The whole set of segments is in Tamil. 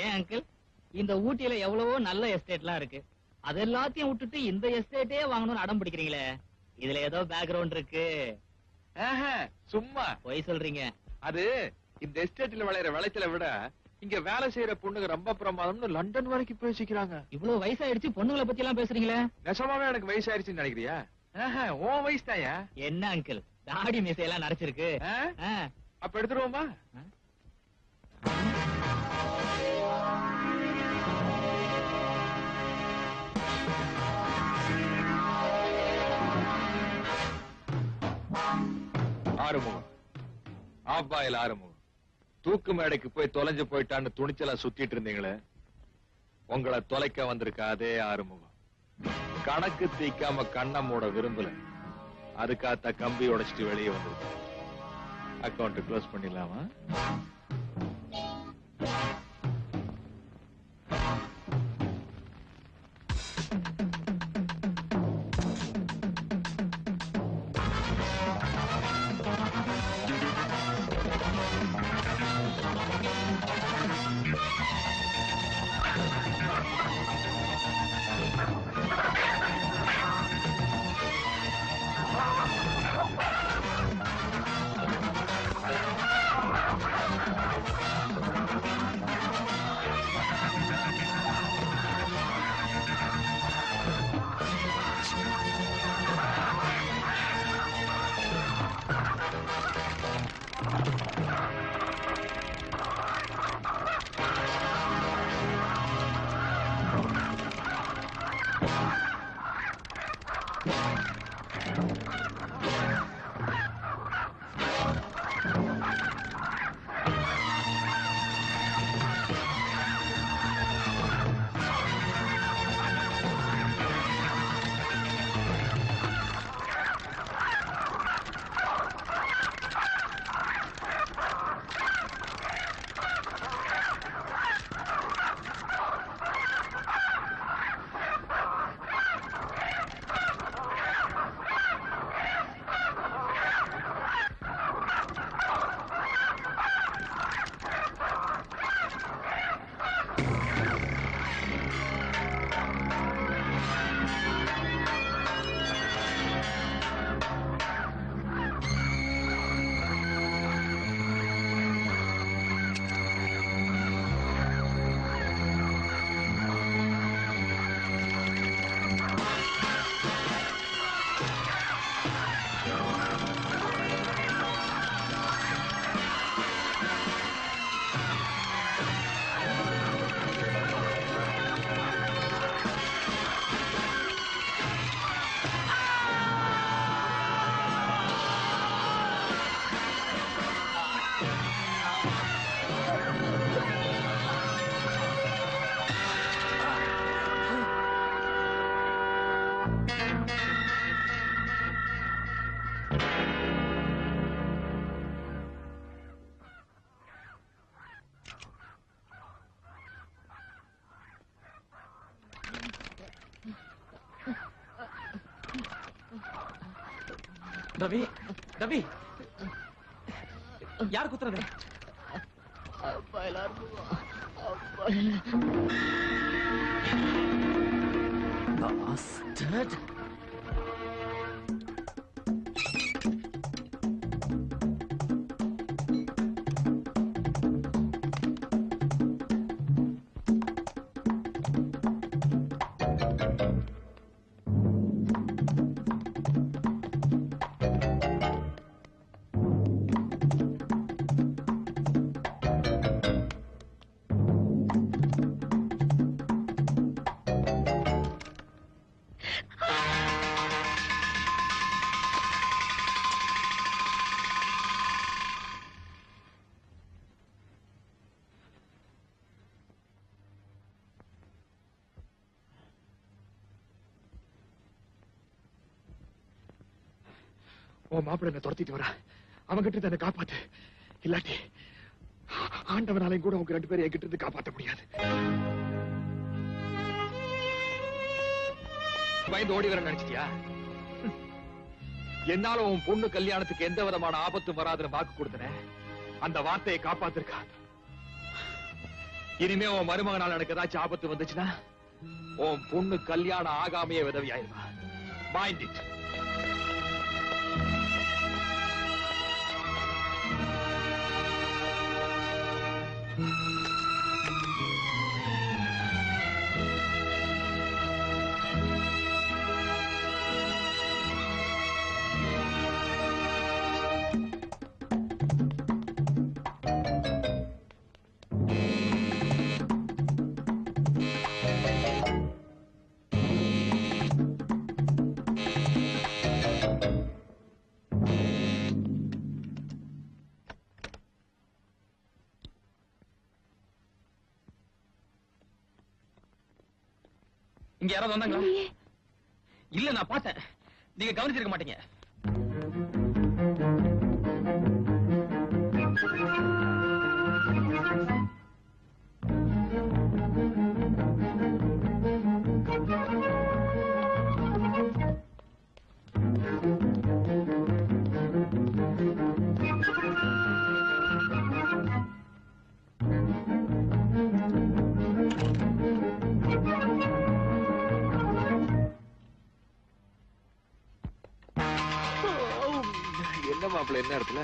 ஏன் அங்கிள், இந்த ஊட்டியில எவ்வளவோ நல்ல எஸ்டேட்லாம் இருக்கு. அது எல்லாத்தையும் விட்டுட்டு இந்த எஸ்டேட்டே வாங்கணும்னு அடம் பிடிக்கிறீங்களே, இதுல ஏதோ பேக்ரவுண்ட் இருக்கு. சும்மா போய் சொல்றீங்க. அது இந்த எஸ்டேட்ல விளையிற விளைச்சலை விட இங்க வேலை செய்யற பொண்ணுங்க ரொம்ப பிரமாதம்னு லண்டன் வரைக்கும் பேசிக்கிறாங்க. இவ்வளவு வயசாயிடுச்சு பொண்ணுங்களை பத்தி எல்லாம் பேசுறீங்களே? நெசமாவே எனக்கு வயசாயிருச்சுன்னு நினைக்கிறியா? உன் வயசு தாயா? என்ன அங்கிள், தாடி மீசையெல்லாம் நரைச்சிருக்கு. அப்ப எடுத்துருவோமா? ஆறுமுகம், ஆப்பாயில் ஆறுமுகம், தூக்கு மேடைக்கு போய் தொலைஞ்சு போயிட்டான்னு துணிச்சலா சுத்திட்டு இருந்தீங்களே, உங்களை தொலைக்க வந்திருக்க அதே ஆறுமுகம். கணக்கு தீக்காம கண்ண மூட விரும்பல, அதுக்காத்த கம்பி உடைச்சிட்டு வெளியே வந்திருக்கு. அக்கௌண்ட் க்ளோஸ் பண்ணிடலாமா? ரவி, ரவி, யார் குத்துறது? Bastard. உன் மாப்பிள்ளை என்ன துரத்திட்டு வர, அவங்கிட்ட இருந்து காப்பாத்து. இல்லாட்டி ஆண்டவனாலையும் கூட உங்க 2 பேரும் என்கிட்ட இருந்து காப்பாற்ற முடியாது. பயந்து ஓடி வர நினைச்சிட்டியா? என்னால உன் பொண்ணு கல்யாணத்துக்கு எந்த விதமான ஆபத்தும் வராதுன்னு வாக்கு கொடுத்தன. அந்த வார்த்தையை காப்பாத்திருக்கா. இனிமே உன் மருமகனால எனக்கு ஏதாச்சும் ஆபத்து வந்துச்சுன்னா உன் பொண்ணு கல்யாணம் ஆகாமையே விதவி ஆயிருவா. Mind it. இங்க யாராவது வந்தாங்களா? இல்ல, நான் பார்த்தேன். நீங்க கவனிச்சிருக்க மாட்டீங்க. என்ன மாப்பிள்ள, என்ன இடத்துல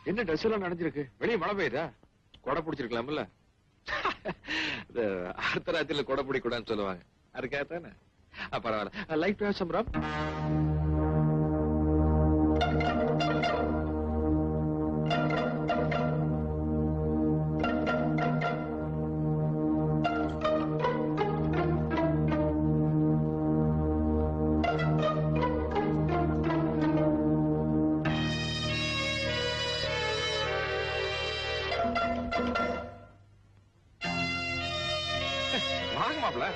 என்ன ட்ரெஸ் எல்லாம் நனைஞ்சிருக்கு? வெளியே மழை பெய்யுதா? கொடை பிடிச்சிருக்கலாம்ல. அடுத்த ராத்திரில கொடை பிடிக்கூடாதுன்னு சொல்லுவாங்க. அதுக்காகத்தானே. பரவாயில்ல. லைட் டு ஹேவ் சம் ரம். வாங்க மாப்பிள்ள.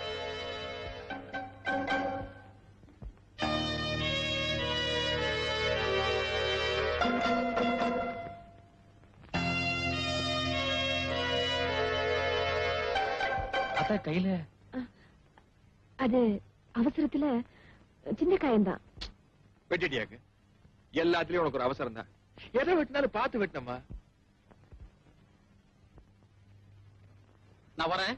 அத்தா கையில அது அவசரத்துல சின்ன காயம்தான். வெட்டிட்டியாக்கு? எல்லாத்துலயும் உனக்கு ஒரு அவசரம் தான். எதை வெட்டினாலும் பார்த்து வெட்டினமா. நான் வரேன்.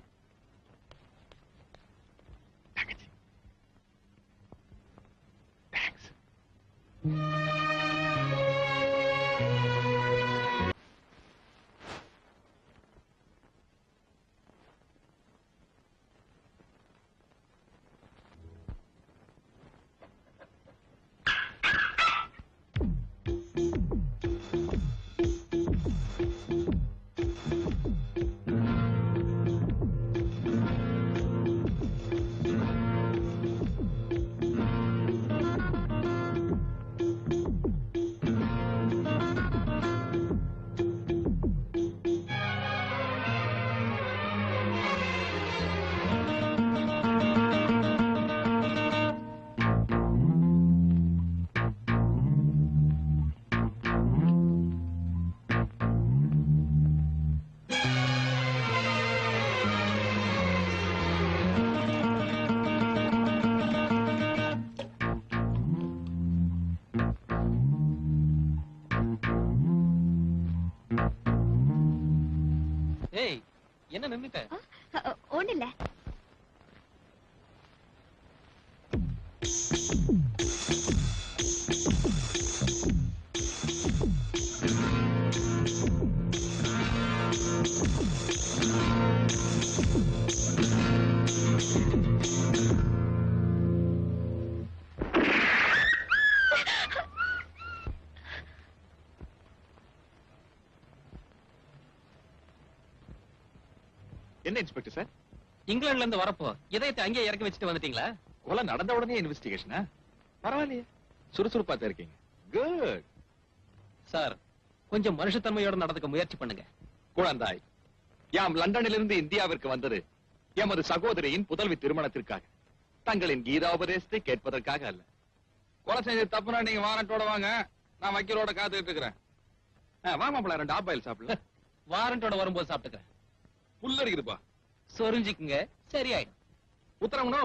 ஏய், என்ன நின்னுட்ட? ஒண்ணு இல்ல. என்ன இன்ஸ்பெக்டர் சார்? இங்கிலாந்துல இருந்து வரப்போ இதயத்தை அங்கேயே இறக்கி வச்சுட்டு வந்துட்டீங்களா? கொலை நடந்த உடனே இன்வெஸ்டிகேஷனா? பரவாயில்லையே, சுறுசுறுப்பா தான் இருக்கீங்க. குட் சார், கொஞ்சம் மனுஷத்தன்மையோட நடந்துக்க முயற்சி பண்ணுங்க. குழந்தாய், யாம் லண்டனிலிருந்து இந்தியாவிற்கு வந்தது எமது சகோதரியின் புதல்வி திருமணத்திற்காக. தங்களின் கீதாபதேசத்தை கேட்பதற்காக அல்ல. கொலை செஞ்ச தப்புனா நீங்க வாரண்டோட வாங்க, நான் வக்கீலோட காத்துக்கிட்டு இருக்கிறேன். வாங்க மாப்பிள்ள, 2 ஆப்பாயில் சாப்பிடல. வாரண்டோட வரும்போது சாப்பிட்டுக்கிறேன். புல்ல இருக்குதுப்பா. சொரிஞ்சுக்குங்க, சரியாயிடும். உத்தரவுனோ?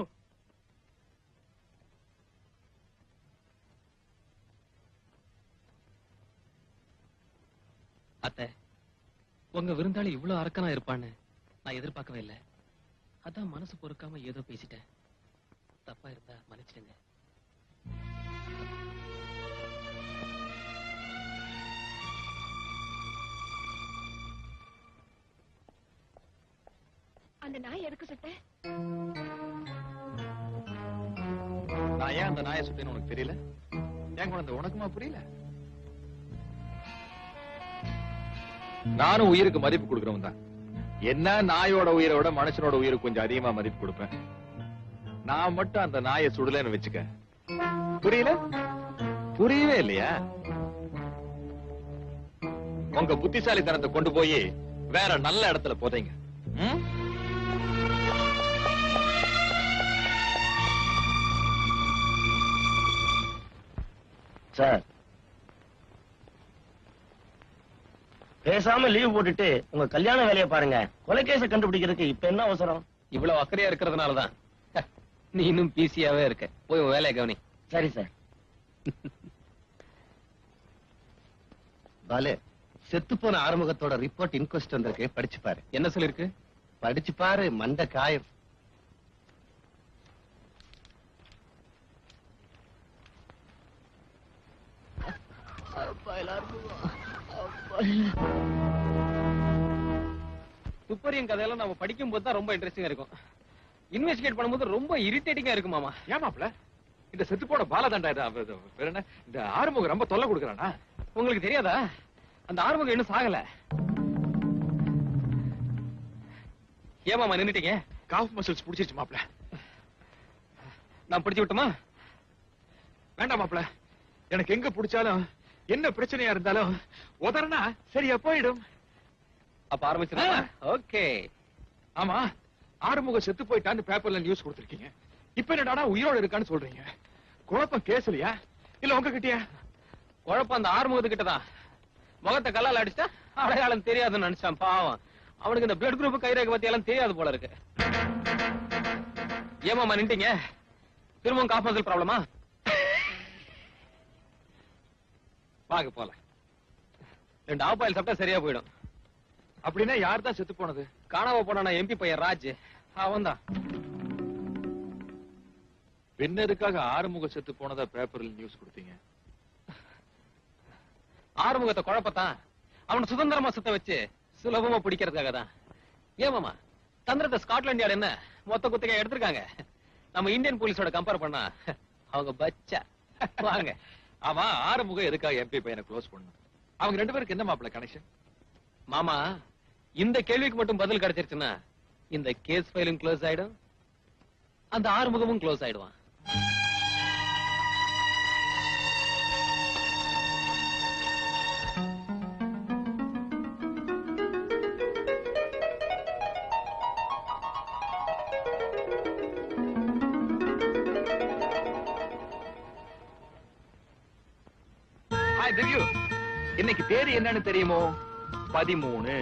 அத்தை, உங்க விருந்தாளி இவ்வளவு அரக்கனா இருப்பான்னு நான் எதிர்பார்க்கவே இல்லை. அதான் மனசு பொறுக்காம ஏதோ பேசிட்டேன். தப்பா இருந்தா மன்னிச்சிடுங்க. அந்த நாய் எதுக்கு சுட்ட? நான் ஏன் அந்த நாயை சுட்டேன்னு உனக்கு தெரியல? என் குழந்தை உனக்குமா புரியல? நானும் உயிருக்கு மதிப்பு கொடுக்கறவன் தான். என்ன நாயோட உயிரை விட மனுஷனோட உயிருக்கு கொஞ்சம் அதிகமா மதிப்பு கொடுப்பேன். நான் மட்டும் அந்த நாயை சுடலன்னு வச்சுக்க. புரியல? புரியவே இல்லையா? உங்க புத்திசாலித்தனத்தை கொண்டு போய் வேற நல்ல இடத்துல போதைங்க. சார், பேசாம லீவ் போட்டுட்டு உங்க கல்யாண வேலையை பாருங்க. கொலைகேச கண்டுபிடிக்கிறதுக்கு இப்ப என்ன அவசரம்? இவ்வளவு அக்கறையா இருக்கிறதுனாலதான் நீ இன்னும் பிசியாவே இருக்க. போய் உன் வேலையை கவனி. சரி சார். பாலு, செத்து போன ஆறுமுகத்தோட ரிப்போர்ட் இன்கொஸ்ட் வந்திருக்கு, படிச்சு பாரு. என்ன சொல்லிருக்கு? படிச்சு பாரு, மண்ட காயம். துப்பறியும் கதையெல்லாம் நம்ம படிக்கும் போது தான் ரொம்ப இன்ட்ரெஸ்டிங்கா இருக்கும். இன்வெஸ்டிகேட் பண்ணும்போது ரொம்ப இரிட்டேட்டிங்கா இருக்கு மாமா. ஏமாப்ல இந்த செத்து போன பாலதண்டா என்ன இந்த ஆறுமுகம் ரொம்ப தொல்லை கொடுக்கறானா? உங்களுக்கு தெரியாதா? அந்த ஆறுமுகம் இன்னும் சாகல. ஏமாமா நின்னுட்டீங்க? காஃப் மசில்ஸ் புடிச்சிருச்சு மாப்ள. நான் பிடிச்சு விட்டுமா? வேண்டாம் மாப்ள, எனக்கு எங்க பிடிச்சாலும் என்ன பிரச்சனையா இருந்தாலும் உதறனா சரியா போயிடும். அப்ப ஆரம்பிச்சிடலாமா? ஓகே. ஆமா, ஆறுமுகம் செத்து போயிட்டான்னு பேப்பர்ல நியூஸ் கொடுத்திருக்கீங்க. இப்ப என்னடா உயிரோட இருக்கான்னு சொல்றீங்க? குழப்பம் கேசலையா இல்ல உங்ககிட்டயா? குழப்பம் அந்த ஆறுமுகத்துக்கிட்டதான். முகத்தை கல்லால் அடிச்சா அடையாளம் தெரியாதுன்னு நினைச்சான். பாவம், அவனுக்கு இந்த பிளட் குரூப் கைரேகை பத்தி எல்லாம் தெரியாது போல இருக்கு. ஏமாமா நின்ட்டீங்க? திரும்பவும் காஃப் மசில் ப்ராப்ளமா? வாங்க போல. 2 ஆப்பாயில் சாப்பிட்டா சரியா போயிடும். அப்படின்னா யார் தான் செத்து போனது? காணாம போன எம்பி பையன் ராஜ், அவன் தான். பின்னருக்காக ஆறுமுகம் செத்து போனதா பேப்பர்ல நியூஸ் கொடுத்தீங்க. ஆறுமுகத்தை குழப்பத்தான் அவனை சுதந்திரமா சுத்த வச்சு சுலபமா பிடிக்கிறதுக்காக தான். ஏமாமா தந்திரத்தை ஸ்காட்லாண்ட் யார்டு என்ன மொத்த குத்தகை எடுத்திருக்காங்க. நம்ம இந்தியன் போலீஸோட கம்பேர் பண்ணா அவங்க பச்சா. வாங்க. ஆமா, ஆறுமுகம் எதுக்காக எம்பி பையனை க்ளோஸ் பண்ணணும்? அவங்க 2 பேருக்கு என்ன மாப்பிள்ள கனெக்ஷன்? மாமா, இந்த கேள்விக்கு மட்டும் பதில் கிடைச்சிருச்சுன்னா இந்த கேஸ் ஃபைலும் க்ளோஸ் ஆயிடும், அந்த ஆறுமுகமும் க்ளோஸ் ஆயிடுவான். ஹாய் திவ்யூ, இன்னைக்கு தேதி என்னன்னு தெரியுமோ? 13.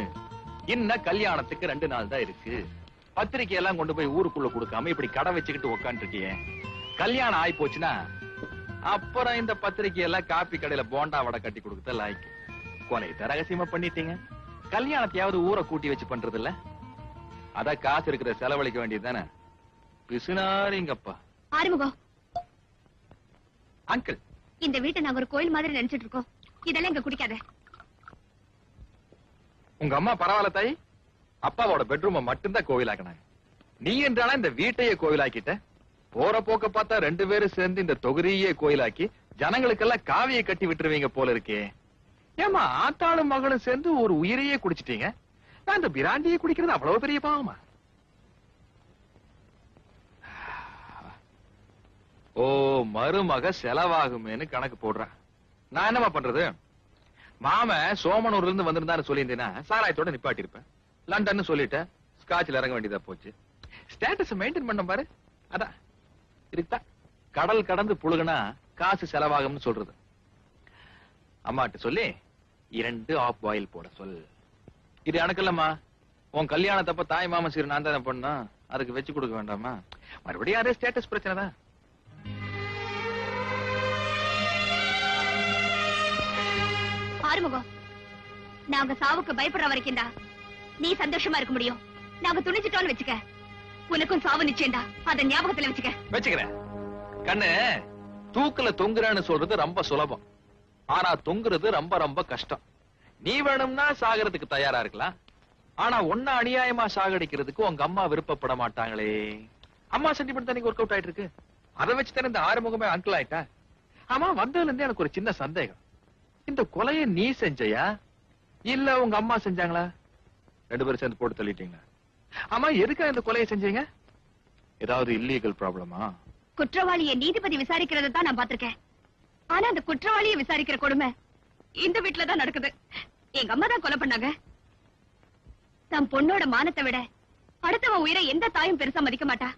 இன்ன கல்யாணத்துக்கு 2 நாள் தான் இருக்கு. பத்திரிக்கை எல்லாம் கொண்டு போய் ஊருக்குள்ள கொடுக்காம இப்படி கடை வச்சுக்கிட்டு உட்காந்துருக்கிய. கல்யாணம் ஆயி போச்சுன்னா அப்புறம் இந்த பத்திரிக்கை எல்லாம் காப்பி கடையில போண்டா வடை கட்டி கொடுக்கத லாய்க்கு. கொலைத்த ரகசியமா பண்ணிட்டீங்க. கல்யாணத்தையாவது ஊரை கூட்டி வச்சு பண்றது இல்ல? அத காசு இருக்கிற செலவழிக்க வேண்டியதுதானே. பிசுனாரிங்கப்பா. ஆறுமுகம், அங்கிள், இந்த வீட்டை நாங்க ஒரு கோயில் மாதிரி நினைச்சிட்டு இருக்கோம். இதெல்லாம் இங்க குடிக்காத. உங்க அம்மா பரவாயில்ல தாய். அப்பாவோட பெட்ரூம மட்டும்தான் கோவிலாக்கினாங்க. நீ என்றாலும் இந்த வீட்டையே கோவிலாக்கிட்ட. போற போக்க பார்த்தா 2 பேரும் சேர்ந்து இந்த தொகுதியே கோயிலாக்கி ஜனங்களுக்கெல்லாம் காவியை கட்டி விட்டுருவீங்க போல இருக்கே. ஏமா ஆத்தாளும் மகளும் சேர்ந்து ஒரு உயிரையே குடிச்சிட்டீங்க. நான் இந்த பிராண்டியை குடிக்கிறது அவ்வளவு பெரிய பாவமா? ஓ, மருமக செலவாகுமேன்னு கணக்கு போடுறேன். நான் என்னமா பண்றது? மாம சோமனூர்ல இருந்து வந்திருந்தாரு சொல்லியிருந்தேன்னா சாராயத்தோட நிப்பாட்டி இருப்பேன். லண்டன் சொல்லிட்டேன், ஸ்காட்ச்ல இறங்க வேண்டியதா போச்சு. ஸ்டேட்டஸ் மெயின்டைன் பண்ண பாரு. அதான் இருக்கா, கடல் கடந்து புழுகுனா காசு செலவாகும்னு சொல்றது. அம்மாட்ட சொல்லி 2 ஆஃப் பாயில் போட சொல். இது எனக்கு இல்லம்மா, உன் கல்யாணத்தப்ப தாய் மாமன் சீர் நான் தானே பண்ணா, அதுக்கு வச்சு கொடுக்க வேண்டாமா? மறுபடியும் அதே ஸ்டேட்டஸ் பிரச்சனை தான். ஆறுமுகம், நாங்க சாவுக்கு பயப்படுற வரைக்கும் தான் நீ சந்தோஷமா இருக்க முடியும். நாங்க துணிச்சிட்டோம்னு வச்சுக்க, உனக்கும் சாவு நிச்சயம்டா. அத ஞாபகத்துல வச்சுக்க. வச்சுக்கிறேன். கண்ணு, தூக்குல தொங்குறான்னு சொல்றது ரொம்ப சுலபம். ஆனா தொங்குறது ரொம்ப ரொம்ப கஷ்டம். நீ வேணும்னா சாகறதுக்கு தயாரா இருக்கலாம். ஆனா ஒன்ன அநியாயமா சாகடிக்கிறதுக்கு உங்க அம்மா விருப்பப்பட மாட்டாங்களே. அம்மா சென்டிமெண்ட் தான் ஒர்க் அவுட் ஆயிட்டு இருக்கு. அதை வச்சுதானே இந்த ஆறுமுகமே அங்கிள் ஆயிட்டா. ஆமா, வந்ததுல இருந்து எனக்கு ஒரு சின்ன சந்தேகம். இந்த கொலையை நீ செஞ்சையா இல்ல உங்க அம்மா செஞ்சாங்களா? 2 பேரும் சேர்ந்து போட்டு தள்ளிட்டீங்களா? ஆமா, எதுக்கா இந்த கொலையை செஞ்சீங்க? ஏதாவது இல்லீகல் ப்ராப்ளமா? குற்றவாளியை நீதிபதி விசாரிக்கிறத தான் நான் பாத்திருக்கேன். ஆனா அந்த குற்றவாளியை விசாரிக்கிற கொடுமை இந்த வீட்டுல தான் நடக்குது. எங்க அம்மா தான் கொலை பண்ணாங்க. தன் பொண்ணோட மானத்தை விட அடுத்தவன் உயிரை எந்த தாயும் பெருசா மதிக்க மாட்டா.